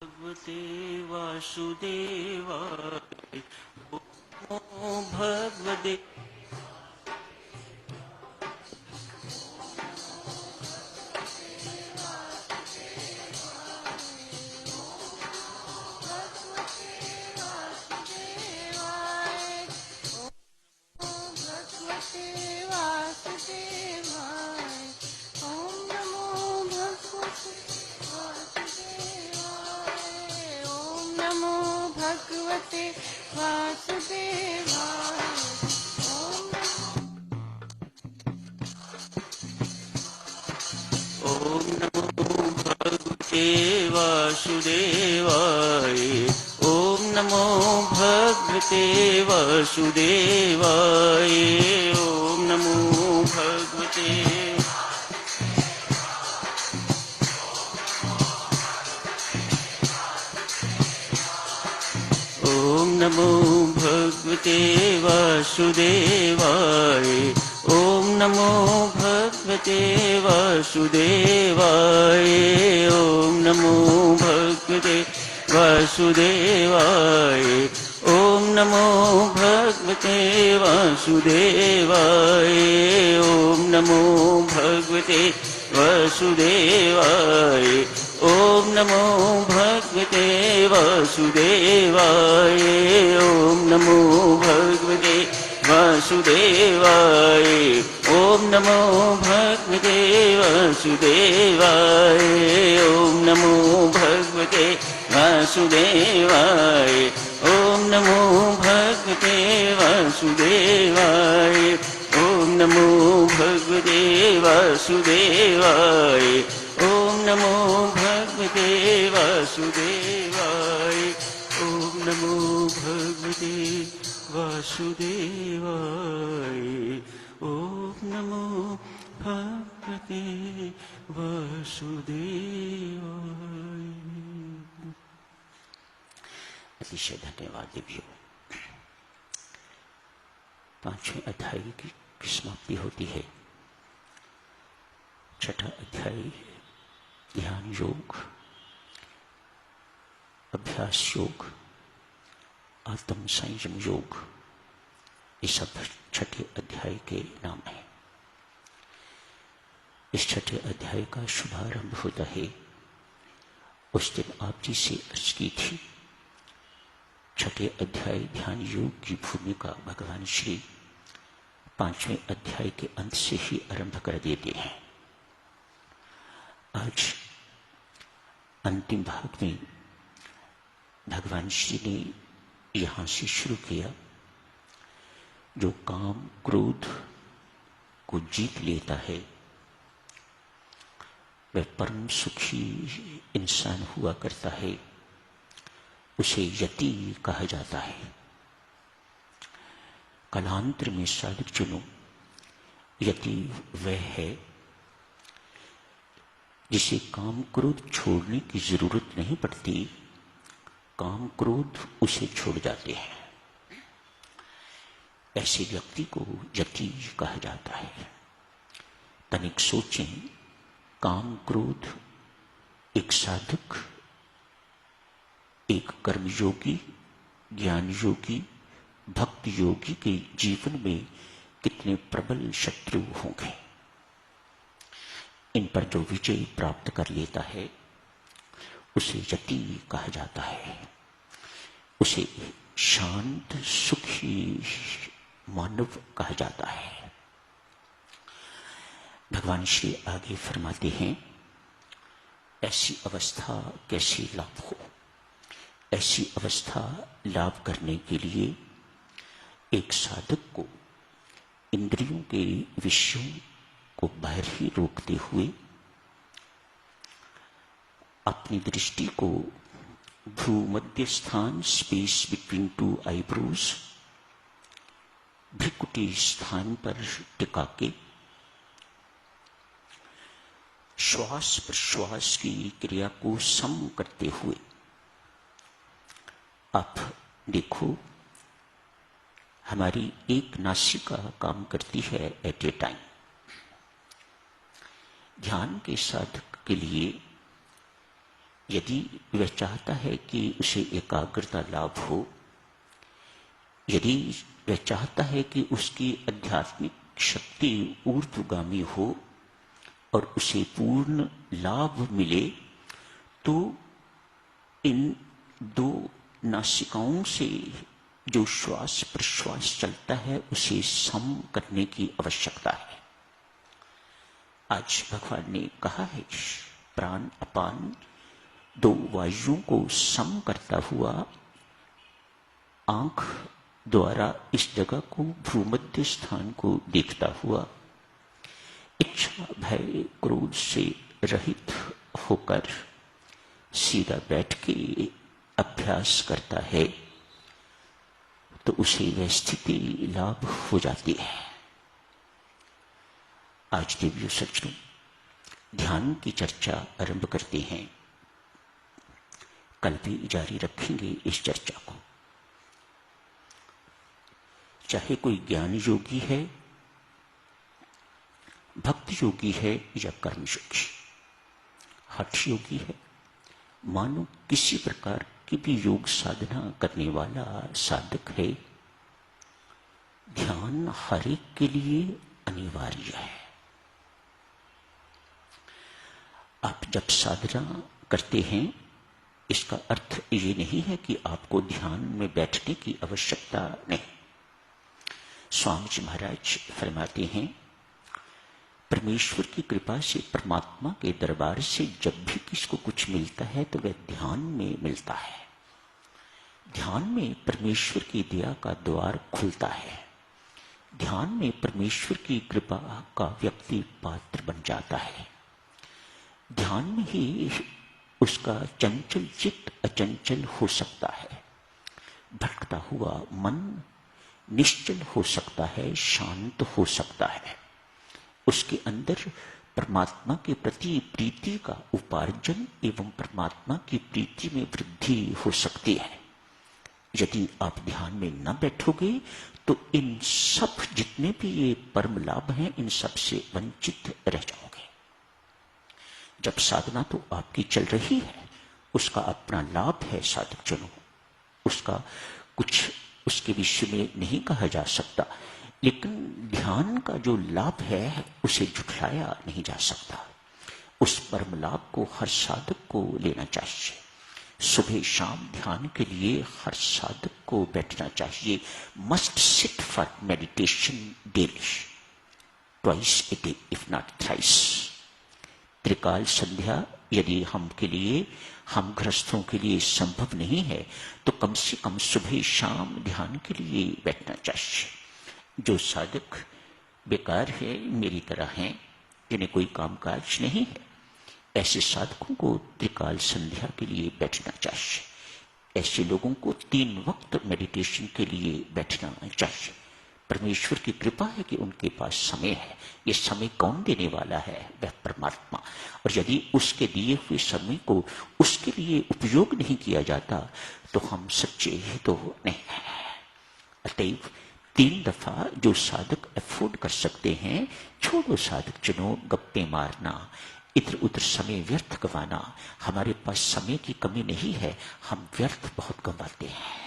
भगवते वासुदेवाय नमो भगवते ओम नमो भगवते वासुदेवाय ओम नमो भगवते वासुदेवाय ओम नमो भगवते ओम नमो भगवते वासुदेवाय ओम नमो भगवते वासुदेवाय ओम नमो भगवते वासुदेवाय ओम नमो भगवते वासुदेवाय ओम नमो भगवते वासुदेवाय ओम नमो भगवते वासुदेवाय ओम नमो भगवते वासुदेवाय ओम नमो भगवते वासुदेवाय ओम नमो भगवते वासुदेवाय ओम नमो भगवते वासुदेवाय ओम नमो भगवते वासुदेवाय ओम नमो भगवते वासुदेवाय ओम नमो भगवते वासुदेवाय ओम नमो भगवते वासुदेवाय। अतिशय धन्यवाद देवियों। पांचवें अध्याय की समाप्ति होती है। छठा अध्याय ध्यान योग, अभ्यास योग, आत्म संयम योग, ये सब छठे अध्याय के नाम है। इस छठे अध्याय का शुभारंभ होता है। उस दिन आप जी से अर्ज की थी, छठे अध्याय ध्यान योग की भूमिका भगवान श्री पांचवें अध्याय के अंत से ही आरंभ कर देते हैं। आज अंतिम भाग में भगवान श्री ने यहां से शुरू किया, जो काम क्रोध को जीत लेता है वह परम सुखी इंसान हुआ करता है, उसे यति कहा जाता है। कालांतर में साधक जनों, यति वह है जिसे काम क्रोध छोड़ने की जरूरत नहीं पड़ती, काम क्रोध उसे छोड़ जाते हैं। ऐसे व्यक्ति को यति कहा जाता है। तनिक सोचें, काम क्रोध एक साधक, एक कर्मयोगी, ज्ञान योगी, भक्त योगी के जीवन में कितने प्रबल शत्रु होंगे। इन पर जो विजय प्राप्त कर लेता है उसे यति कहा जाता है। उसे शांत सुखी मानव कहा जाता है। भगवान श्री आगे फरमाते हैं, ऐसी अवस्था कैसे लाभ हो। ऐसी अवस्था लाभ करने के लिए एक साधक को इंद्रियों के विषयों को बाहर ही रोकते हुए अपनी दृष्टि को भ्रूमध्य स्थान, स्पेस बिटवीन टू आईब्रोज, भ्रिकुटी स्थान पर टिका के श्वास प्रश्वास की क्रिया को सम करते हुए आप देखो, हमारी एक नासिका काम करती है एट ए टाइम। ध्यान के साधक के लिए यदि वह चाहता है कि उसे एकाग्रता लाभ हो, यदि वह चाहता है कि उसकी आध्यात्मिक शक्ति ऊर्ध्वगामी हो और उसे पूर्ण लाभ मिले, तो इन दो नासिकाओं से जो श्वास प्रश्वास चलता है उसे सम करने की आवश्यकता है। आज भगवान ने कहा है, प्राण अपान दो वायुओं को सम करता हुआ आंख द्वारा इस जगह को, भूमध्य स्थान को देखता हुआ, इच्छा भय क्रोध से रहित होकर सीधा बैठ के अभ्यास करता है, तो उसे वह स्थिति लाभ हो जाती है। आज देवियों सज्जनों, ध्यान की चर्चा आरंभ करते हैं। कल भी जारी रखेंगे इस चर्चा को। चाहे कोई ज्ञान योगी है, भक्त योगी है या कर्म योगी, हठ योगी है, मानो किसी प्रकार की भी योग साधना करने वाला साधक है, ध्यान हर एक के लिए अनिवार्य है। आप जब साधना करते हैं, इसका अर्थ ये नहीं है कि आपको ध्यान में बैठने की आवश्यकता नहीं। स्वामी जी महाराज फरमाते हैं, परमेश्वर की कृपा से, परमात्मा के दरबार से जब भी किसको कुछ मिलता है तो वह ध्यान में मिलता है। ध्यान में परमेश्वर की दया का द्वार खुलता है। ध्यान में परमेश्वर की कृपा का व्यक्ति पात्र बन जाता है। ध्यान में ही उसका चंचल चित्त अचंचल हो सकता है, भटकता हुआ मन निश्चल हो सकता है, शांत हो सकता है। उसके अंदर परमात्मा के प्रति प्रीति का उपार्जन एवं परमात्मा की प्रीति में वृद्धि हो सकती है। यदि आप ध्यान में न बैठोगे तो इन सब जितने भी ये परम लाभ हैं, इन सब से वंचित रह जाओगे। जब साधना तो आपकी चल रही है, उसका अपना लाभ है साधक जनों, उसका कुछ उसके विषय में नहीं कहा जा सकता, लेकिन ध्यान का जो लाभ है उसे झुठलाया नहीं जा सकता। उस परम लाभ को हर साधक को लेना चाहिए। सुबह शाम ध्यान के लिए हर साधक को बैठना चाहिए। Must sit for meditation daily, twice a day if not thrice. त्रिकाल संध्या यदि हम गृहस्थों के लिए संभव नहीं है, तो कम से कम सुबह शाम ध्यान के लिए बैठना चाहिए। जो साधक बेकार है, मेरी तरह हैं, जिन्हें कोई कामकाज नहीं है, ऐसे साधकों को त्रिकाल संध्या के लिए बैठना चाहिए। ऐसे लोगों को 3 वक्त मेडिटेशन के लिए बैठना चाहिए। परमेश्वर की कृपा है कि उनके पास समय है। ये समय कौन देने वाला है? वह परमात्मा। और यदि उसके दिए हुए समय को उसके लिए उपयोग नहीं किया जाता तो हम सच्चे ही तो नहीं है। अतएव 3 दफा जो साधक अफोर्ड कर सकते हैं, छोड़ो साधक जनों गप्पे मारना, इधर उधर समय व्यर्थ गंवाना। हमारे पास समय की कमी नहीं है, हम व्यर्थ बहुत गंवाते हैं।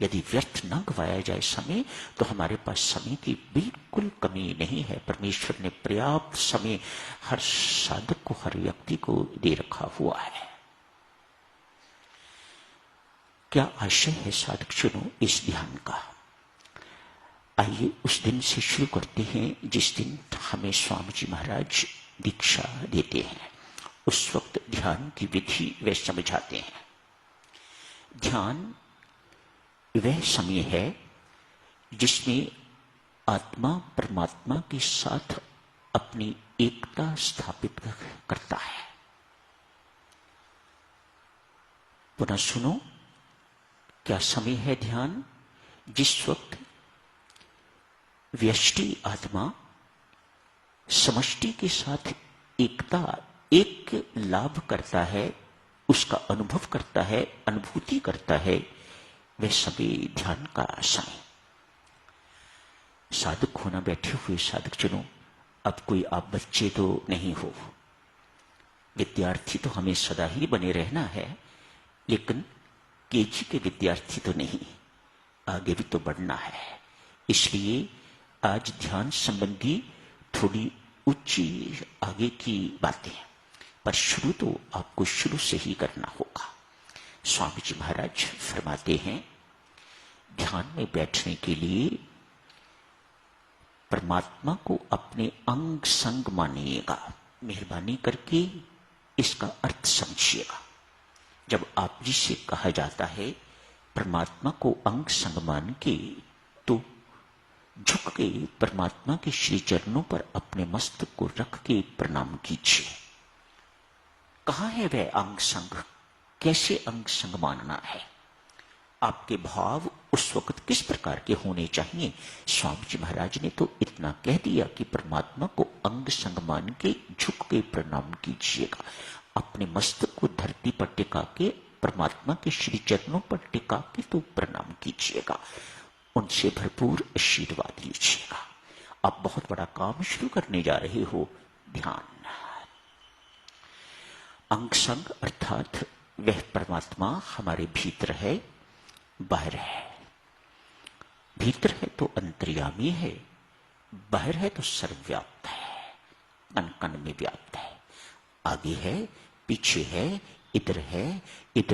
यदि व्यर्थ न गवाया जाए समय, तो हमारे पास समय की बिल्कुल कमी नहीं है। परमेश्वर ने पर्याप्त समय हर साधक को, हर व्यक्ति को दे रखा हुआ है। क्या आशय है साधक जनों इस ध्यान का? आइए उस दिन से शुरू करते हैं जिस दिन हमें स्वामी जी महाराज दीक्षा देते हैं। उस वक्त ध्यान की विधि वे समझाते हैं। ध्यान वह समय है जिसमें आत्मा परमात्मा के साथ अपनी एकता स्थापित करता है। पुनः सुनो, क्या समय है ध्यान? जिस वक्त व्यष्टि आत्मा समष्टि के साथ एकता, एक लाभ करता है, उसका अनुभव करता है, अनुभूति करता है, वह सभी ध्यान का समय। साधक होना बैठे हुए साधक जनों, अब कोई आप बच्चे तो नहीं हो। विद्यार्थी तो हमें सदा ही बने रहना है, लेकिन केजी के विद्यार्थी तो नहीं, आगे भी तो बढ़ना है। इसलिए आज ध्यान संबंधी थोड़ी ऊंची आगे की बातें, पर शुरू तो आपको शुरू से ही करना होगा। स्वामी जी महाराज फरमाते हैं, ध्यान में बैठने के लिए परमात्मा को अपने अंग संग मानिएगा। मेहरबानी करके इसका अर्थ समझिएगा। जब आप जी से कहा जाता है परमात्मा को अंग संग मान के, तो झुक के परमात्मा के श्री चरणों पर अपने मस्तक को रख के प्रणाम कीजिए। कहाँ है वह अंग संग? कैसे अंग संग मानना है? आपके भाव उस वक्त किस प्रकार के होने चाहिए? स्वामी जी महाराज ने तो इतना कह दिया कि परमात्मा को अंग संग मान के झुक के प्रणाम कीजिएगा। अपने मस्तक को धरती पर टिका के परमात्मा के श्री चरणों पर टिका के तो प्रणाम कीजिएगा, उनसे भरपूर आशीर्वाद लीजिएगा। आप बहुत बड़ा काम शुरू करने जा रहे हो। ध्यान, अंग संग अर्थात वह परमात्मा हमारे भीतर है, बाहर है। भीतर है तो अंतर्यामी है, बाहर है तो सर्वव्याप्त है, कण कण में व्याप्त है। आगे है, पीछे है, इधर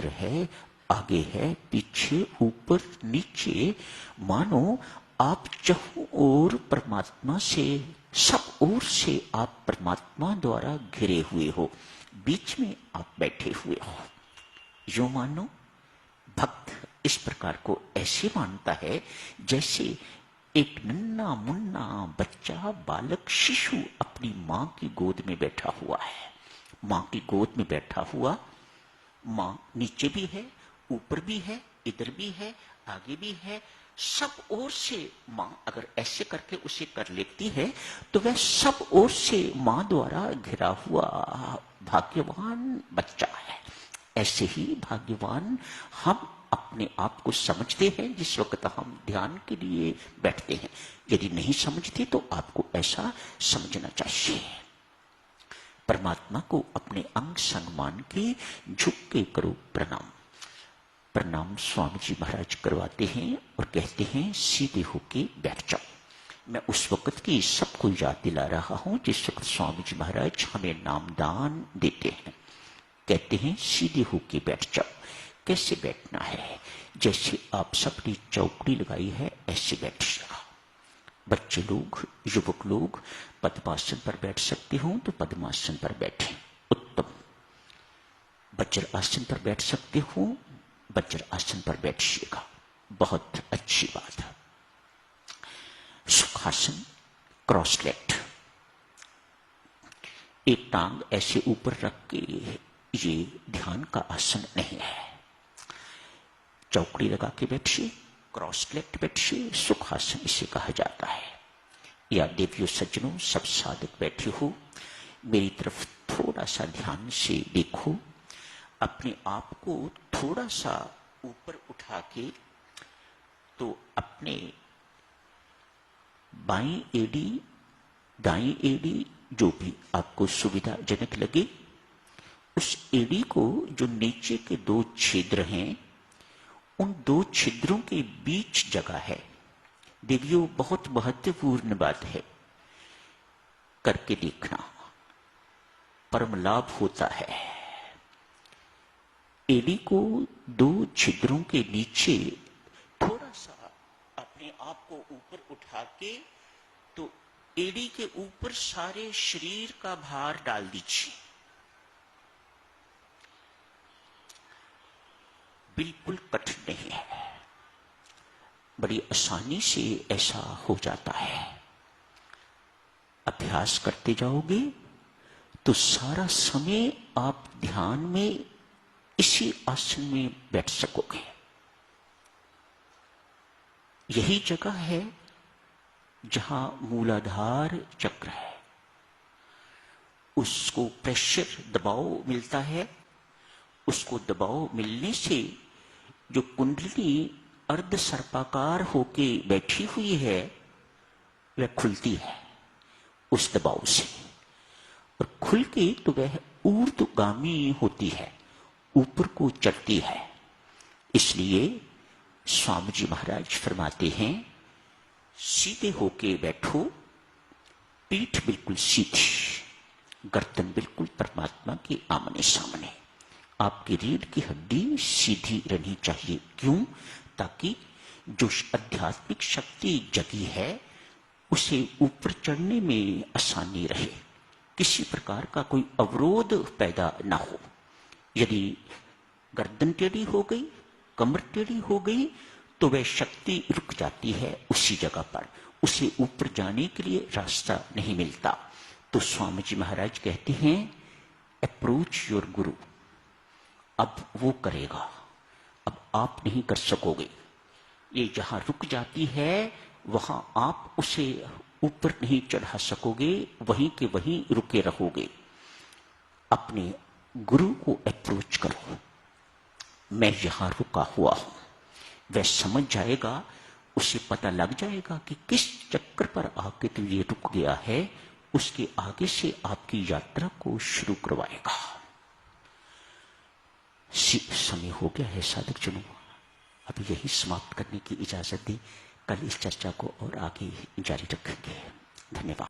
है, आगे है, पीछे, ऊपर नीचे। मानो आप चारों ओर परमात्मा से, सब ओर से आप परमात्मा द्वारा घिरे हुए हो, बीच में आप बैठे हुए हो। यो मानो भक्त इस प्रकार को ऐसे मानता है जैसे एक नन्हा मुन्ना बच्चा, बालक, शिशु अपनी मां की गोद में बैठा हुआ है। मां की गोद में बैठा हुआ, मां नीचे भी है, ऊपर भी है, इधर भी है, आगे भी है, सब ओर से मां अगर ऐसे करके उसे कर लेती है तो वह सब ओर से मां द्वारा घिरा हुआ भाग्यवान बच्चा है। ऐसे ही भाग्यवान हम अपने आप को समझते हैं जिस वक्त हम ध्यान के लिए बैठते हैं। यदि नहीं समझते तो आपको ऐसा समझना चाहिए। परमात्मा को अपने अंग संग मान के झुक के करो प्रणाम। प्रणाम स्वामी जी महाराज करवाते हैं और कहते हैं सीधे होके बैठ जाओ। मैं उस वक्त की सबको याद दिला रहा हूं जिस वक्त स्वामी जी महाराज हमें नामदान देते हैं। कहते हैं सीधे होके बैठ जाओ। कैसे बैठना है? जैसे आप सबने चौकड़ी लगाई है ऐसे बैठिएगा। बच्चे लोग, युवक लोग पद्मासन पर बैठ सकते हो तो पद्मासन पर बैठे, उत्तम। वज्र आसन पर बैठ सकते हो, वज्र आसन पर बैठिएगा, बहुत अच्छी बात है। सुखासन, क्रॉस लेग्ड, एक टांग ऐसे ऊपर रख के, ये ध्यान का आसन नहीं है। चौकड़ी लगा के बैठिए, क्रॉस लेग्ड बैठिए, सुखासन इसे कहा जाता है। या देवियों सज्जनों, सब साधक बैठे हो, मेरी तरफ थोड़ा सा ध्यान से देखो। अपने आप को थोड़ा सा ऊपर उठा के, तो अपने बाईं एड़ी, दाईं एड़ी, जो भी आपको सुविधाजनक लगे, उस एड़ी को, जो नीचे के दो छिद्र हैं, उन दो छिद्रों के बीच जगह है। देवियों, बहुत महत्वपूर्ण बात है, करके देखना, परम लाभ होता है। एड़ी को दो छिद्रों के नीचे थोड़ा सा अपने आप को ऊपर उठा के, तो एड़ी के ऊपर सारे शरीर का भार डाल दीजिए। बिल्कुल कठिन नहीं है, बड़ी आसानी से ऐसा हो जाता है। अभ्यास करते जाओगे तो सारा समय आप ध्यान में इसी आसन में बैठ सकोगे। यही जगह है जहां मूलाधार चक्र है, उसको प्रेशर, दबाव मिलता है। उसको दबाव मिलने से जो कुंडली अर्ध सर्पाकार होके बैठी हुई है वह खुलती है उस दबाव से, और खुल के तो वह ऊर्ध्वगामी होती है, ऊपर को चढ़ती है। इसलिए स्वामी जी महाराज फरमाते हैं, सीधे होके बैठो, पीठ बिल्कुल सीधी, गर्दन बिल्कुल परमात्मा के आमने सामने, आपकी रीढ़ की हड्डी सीधी रहनी चाहिए। क्यों? ताकि जो आध्यात्मिक शक्ति जगी है उसे ऊपर चढ़ने में आसानी रहे, किसी प्रकार का कोई अवरोध पैदा ना हो। यदि गर्दन टेढ़ी हो गई, कमर टेढ़ी हो गई, तो वह शक्ति रुक जाती है उसी जगह पर, उसे ऊपर जाने के लिए रास्ता नहीं मिलता। तो स्वामी जी महाराज कहते हैं, अप्रोच योर गुरु। अब वो करेगा, अब आप नहीं कर सकोगे। ये जहां रुक जाती है वहां आप उसे ऊपर नहीं चढ़ा सकोगे, वहीं के वहीं रुके रहोगे। अपने गुरु को अप्रोच करो, मैं यहां रुका हुआ हूं। वह समझ जाएगा, उसे पता लग जाएगा कि किस चक्कर पर आके तो ये रुक गया है, उसके आगे से आपकी यात्रा को शुरू करवाएगा। समय हो गया है साधक जनों, अभी यही समाप्त करने की इजाजत दी। कल इस चर्चा को और आगे जारी रखेंगे। धन्यवाद।